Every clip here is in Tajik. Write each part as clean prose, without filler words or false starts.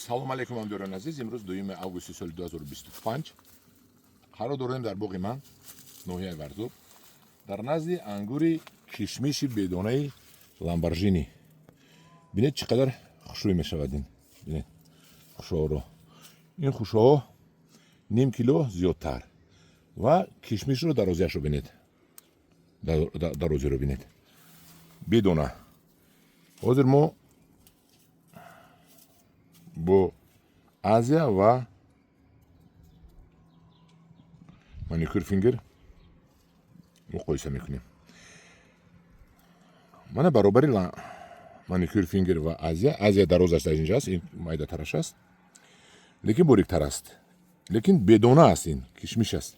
салом алейкум ҳамдиёрони азиз. имрӯз 2 августи соли 2025 қарор дорем дар боғи ман ноҳияи Варзоб дар назди ангури кишмиши бедонаи ламборжини. бинед чӣ қадар хушрӯй мешавад ин. бинед хушоҳоро. ин хушоҳо ним кило зиёдтар ва кишмишро дарозиашро бинед. дарозиро бинед. бедона. ҳозир мо бо азия ва маникюр фингер муқоиса мекунем. мана баробари маникюр фингер ва азия дарозаш дар инҷа аст, ин майдатараш аст, лекин бориктар аст, лекин бедона аст, ин кишмиш аст.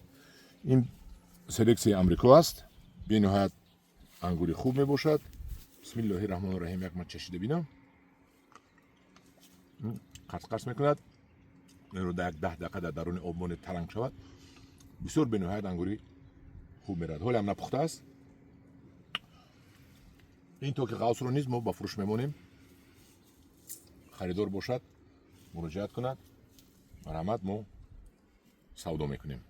ин селексияи амрико аст. бениҳоят ангури хуб мебошад. бисмиллоҳи раҳмони раҳим. як ман чашида бинам. қарс мекунад. инро дар 10 дақиқа дар даруни об монед таранг шавад. бисёр бениҳоят ангури хуб меравад. ҳоле ҳам напухта аст. ин то ки ғавсро низ мо ба фурӯш мемонем. харидор бошад, муроҷиат кунад. марҳамат, мо савдо мекунем.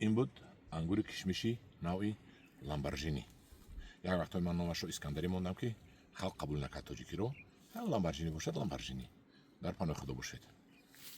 ин буд ангури кишмиши навъи ламборжини. як вақтҳои ман номашро искандарӣ мондам ки халқ қабул накард тоҷикиро. ламборжини бошад, ламборжини. дар паноҳи худо бошед.